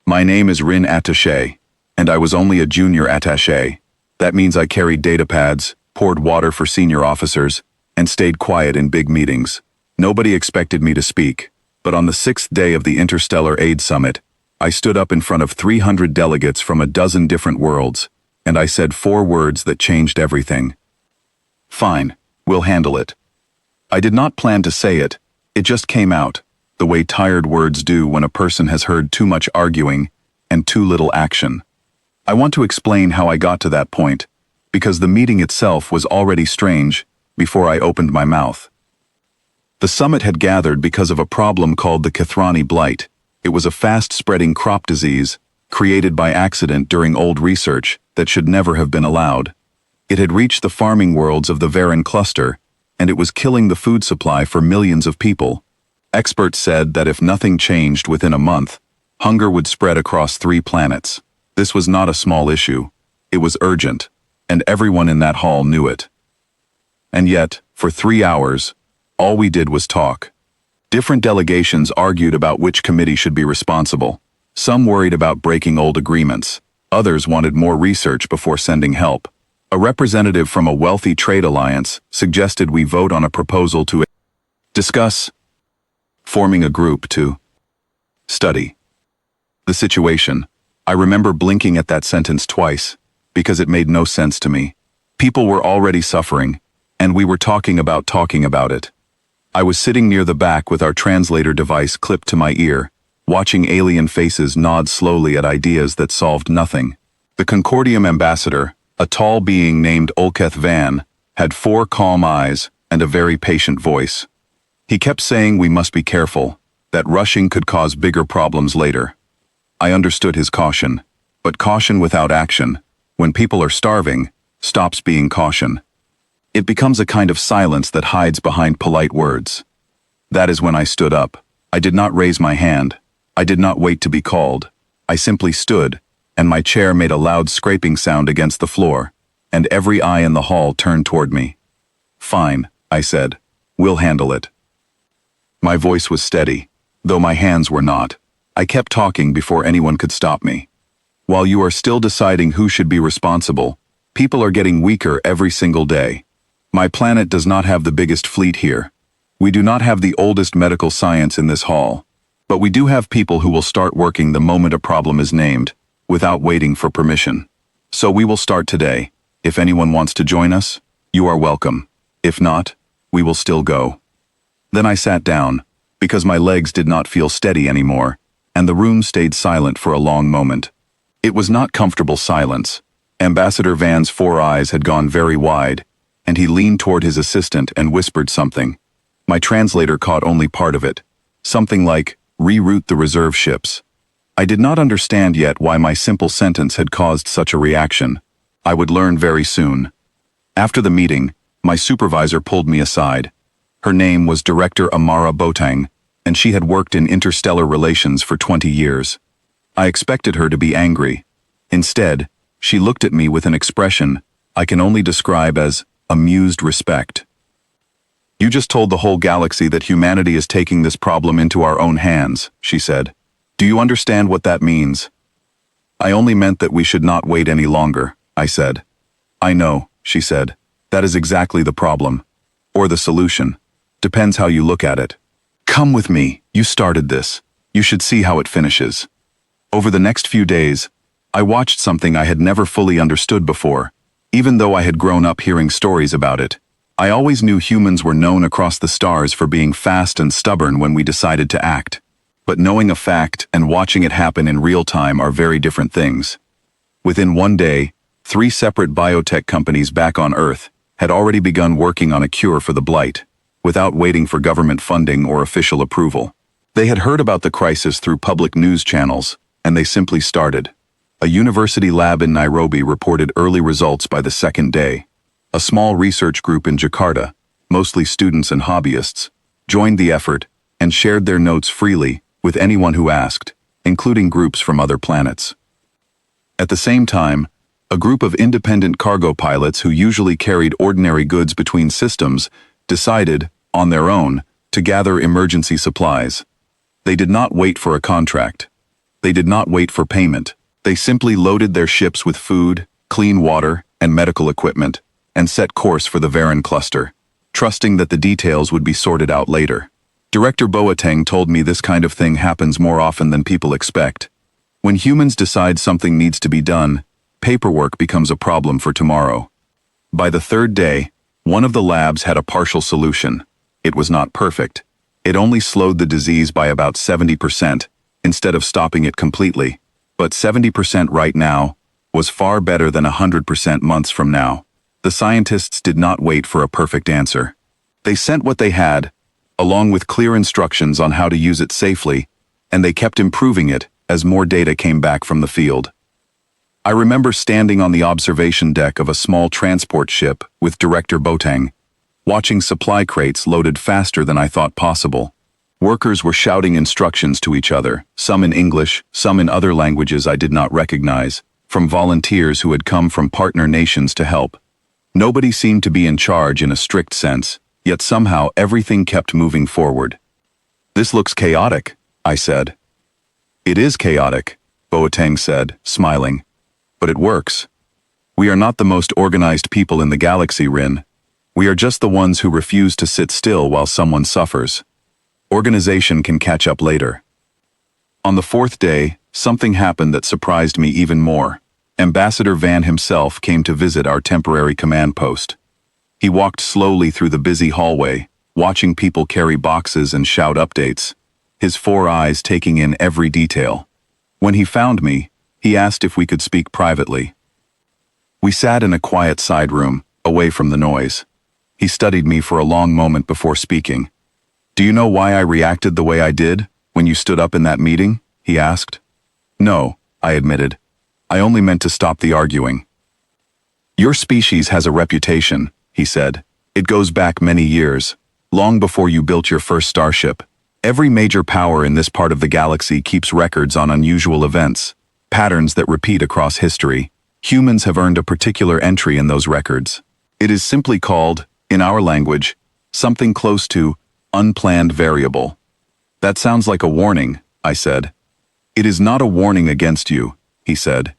My name is Rin Attaché, and I was only a junior attaché. That means I carried data pads, poured water for senior officers, and stayed quiet in big meetings. Nobody expected me to speak, but on the 6th day of the Interstellar Aid Summit, I stood up in front of 300 delegates from a dozen different worlds, and I said 4 words that changed everything. Fine, we'll handle it. I did not plan to say it, it just came out, the way tired words do when a person has heard too much arguing and too little action. I want to explain how I got to that point, because the meeting itself was already strange before I opened my mouth. The summit had gathered because of a problem called the Kathrani blight. It was a fast-spreading crop disease created by accident during old research that should never have been allowed. It had reached the farming worlds of the Varan cluster, and it was killing the food supply for millions of people. Experts said that if nothing changed within a month, hunger would spread across 3 planets. This was not a small issue. It was urgent, and everyone in that hall knew it. And yet, for 3 hours, all we did was talk. Different delegations argued about which committee should be responsible. Some worried about breaking old agreements. Others wanted more research before sending help. A representative from a wealthy trade alliance suggested we vote on a proposal to discuss forming a group to study the situation. I remember blinking at that sentence twice, because it made no sense to me. People were already suffering, and we were talking about it. I was sitting near the back with our translator device clipped to my ear, watching alien faces nod slowly at ideas that solved nothing. The Concordium ambassador, a tall being named Olketh Van, had 4 calm eyes and a very patient voice. He kept saying we must be careful, that rushing could cause bigger problems later. I understood his caution, but caution without action, when people are starving, stops being caution. It becomes a kind of silence that hides behind polite words. That is when I stood up. I did not raise my hand. I did not wait to be called. I simply stood, and my chair made a loud scraping sound against the floor, and every eye in the hall turned toward me. Fine, I said. We'll handle it. My voice was steady, though my hands were not. I kept talking before anyone could stop me. While you are still deciding who should be responsible, people are getting weaker every single day. My planet does not have the biggest fleet here. We do not have the oldest medical science in this hall. But we do have people who will start working the moment a problem is named, without waiting for permission. So we will start today. If anyone wants to join us, you are welcome. If not, we will still go. Then I sat down, because my legs did not feel steady anymore, and the room stayed silent for a long moment. It was not comfortable silence. Ambassador Van's 4 eyes had gone very wide, and he leaned toward his assistant and whispered something. My translator caught only part of it. Something like, reroute the reserve ships. I did not understand yet why my simple sentence had caused such a reaction. I would learn very soon. After the meeting, my supervisor pulled me aside. Her name was Director Amara Botang, and she had worked in interstellar relations for 20 years. I expected her to be angry. Instead, she looked at me with an expression I can only describe as amused respect. You just told the whole galaxy that humanity is taking this problem into our own hands, she said. Do you understand what that means? I only meant that we should not wait any longer, I said. I know, she said. That is exactly the problem. Or the solution. Depends how you look at it. Come with me, you started this. You should see how it finishes. Over the next few days, I watched something I had never fully understood before. Even though I had grown up hearing stories about it, I always knew humans were known across the stars for being fast and stubborn when we decided to act. But knowing a fact and watching it happen in real time are very different things. Within one day, 3 separate biotech companies back on Earth had already begun working on a cure for the blight, without waiting for government funding or official approval. They had heard about the crisis through public news channels, and they simply started. A university lab in Nairobi reported early results by the 2nd day. A small research group in Jakarta, mostly students and hobbyists, joined the effort and shared their notes freely with anyone who asked, including groups from other planets. At the same time, a group of independent cargo pilots who usually carried ordinary goods between systems decided, on their own, to gather emergency supplies. They did not wait for a contract. They did not wait for payment. They simply loaded their ships with food, clean water, and medical equipment, and set course for the Varen cluster, trusting that the details would be sorted out later. Director Boateng told me this kind of thing happens more often than people expect. When humans decide something needs to be done, paperwork becomes a problem for tomorrow. By the third day, one of the labs had a partial solution. It was not perfect. It only slowed the disease by about 70%, instead of stopping it completely. But 70% right now was far better than 100% months from now. The scientists did not wait for a perfect answer. They sent what they had, along with clear instructions on how to use it safely, and they kept improving it as more data came back from the field. I remember standing on the observation deck of a small transport ship with Director Boateng, watching supply crates loaded faster than I thought possible. Workers were shouting instructions to each other, some in English, some in other languages I did not recognize, from volunteers who had come from partner nations to help. Nobody seemed to be in charge in a strict sense, yet somehow everything kept moving forward. "This looks chaotic," I said. "It is chaotic," Boateng said, smiling. "But it works. We are not the most organized people in the galaxy, Rin. We are just the ones who refuse to sit still while someone suffers. Organization can catch up later." On the fourth day, something happened that surprised me even more. Ambassador Van himself came to visit our temporary command post. He walked slowly through the busy hallway, watching people carry boxes and shout updates, his 4 eyes taking in every detail. When he found me, he asked if we could speak privately. We sat in a quiet side room, away from the noise. He studied me for a long moment before speaking. "Do you know why I reacted the way I did when you stood up in that meeting?" he asked. "No," I admitted. "I only meant to stop the arguing." "Your species has a reputation," he said. "It goes back many years, long before you built your first starship. Every major power in this part of the galaxy keeps records on unusual events, patterns that repeat across history. Humans have earned a particular entry in those records. It is simply called, in our language, something close to unplanned variable." "That sounds like a warning," I said. "It is not a warning against you," he said.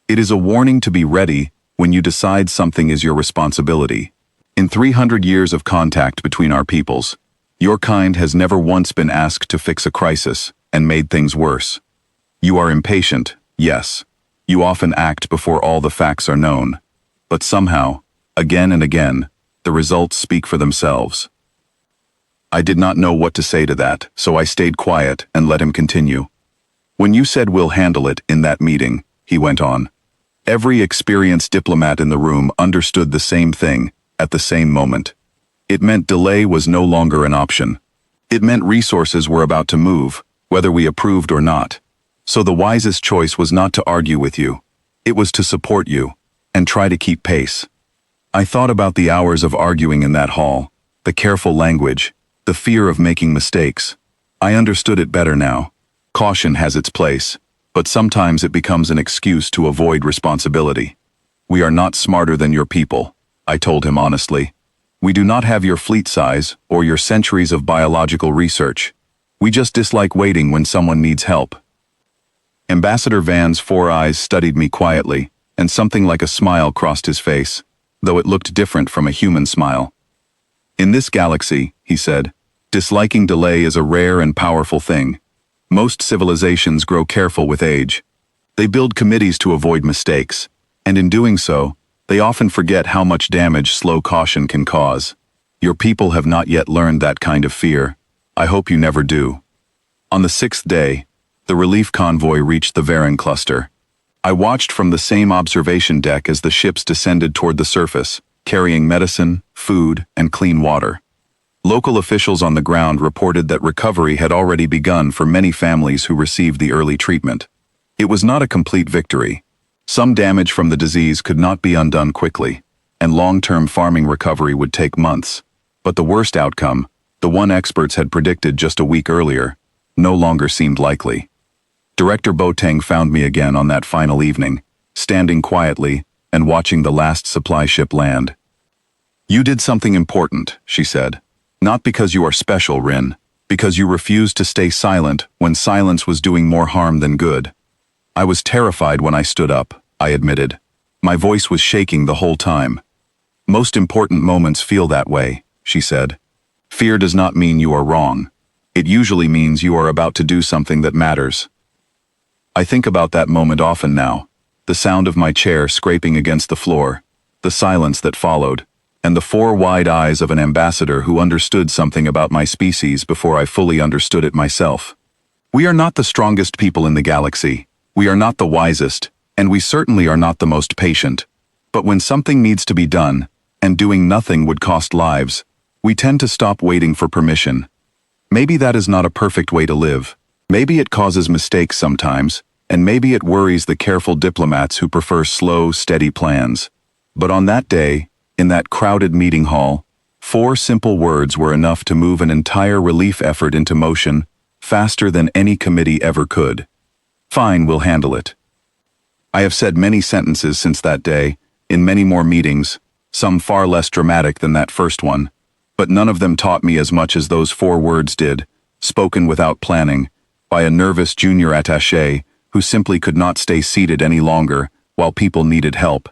"It is a warning to be ready when you decide something is your responsibility. In 300 years of contact between our peoples, your kind has never once been asked to fix a crisis and made things worse. You are impatient, yes. You often act before all the facts are known. But somehow, again and again, the results speak for themselves." I did not know what to say to that, so I stayed quiet and let him continue. "When you said we'll handle it in that meeting," he went on, "every experienced diplomat in the room understood the same thing at the same moment. It meant delay was no longer an option. It meant resources were about to move, whether we approved or not. So the wisest choice was not to argue with you. It was to support you and try to keep pace." I thought about the hours of arguing in that hall, the careful language, the fear of making mistakes. I understood it better now. Caution has its place, but sometimes it becomes an excuse to avoid responsibility. "We are not smarter than your people," I told him honestly. "We do not have your fleet size or your centuries of biological research. We just dislike waiting when someone needs help." Ambassador Van's 4 eyes studied me quietly, and something like a smile crossed his face, though it looked different from a human smile. "In this galaxy," he said, "disliking delay is a rare and powerful thing. Most civilizations grow careful with age. They build committees to avoid mistakes, and in doing so, they often forget how much damage slow caution can cause. Your people have not yet learned that kind of fear. I hope you never do." On the 6th day, the relief convoy reached the Varen cluster. I watched from the same observation deck as the ships descended toward the surface, carrying medicine, food, and clean water. Local officials on the ground reported that recovery had already begun for many families who received the early treatment. It was not a complete victory. Some damage from the disease could not be undone quickly, and long-term farming recovery would take months. But the worst outcome, the one experts had predicted just a week earlier, no longer seemed likely. Director Boateng found me again on that final evening, standing quietly and watching the last supply ship land. "You did something important," she said. "Not because you are special, Rin, because you refused to stay silent when silence was doing more harm than good. I was terrified when I stood up, I admitted. My voice was shaking the whole time. Most important moments feel that way, she said. Fear does not mean you are wrong. It usually means you are about to do something that matters. I think about that moment often now. The sound of my chair scraping against the floor, the silence that followed, and the 4 wide eyes of an ambassador who understood something about my species before I fully understood it myself. We are not the strongest people in the galaxy. We are not the wisest, and we certainly are not the most patient. But when something needs to be done, and doing nothing would cost lives, we tend to stop waiting for permission. Maybe that is not a perfect way to live. Maybe it causes mistakes sometimes, and maybe it worries the careful diplomats who prefer slow, steady plans. But on that day, in that crowded meeting hall, 4 simple words were enough to move an entire relief effort into motion faster than any committee ever could. Fine, we'll handle it. I have said many sentences since that day, in many more meetings, some far less dramatic than that first one, but none of them taught me as much as those 4 words did, spoken without planning, by a nervous junior attaché who simply could not stay seated any longer while people needed help.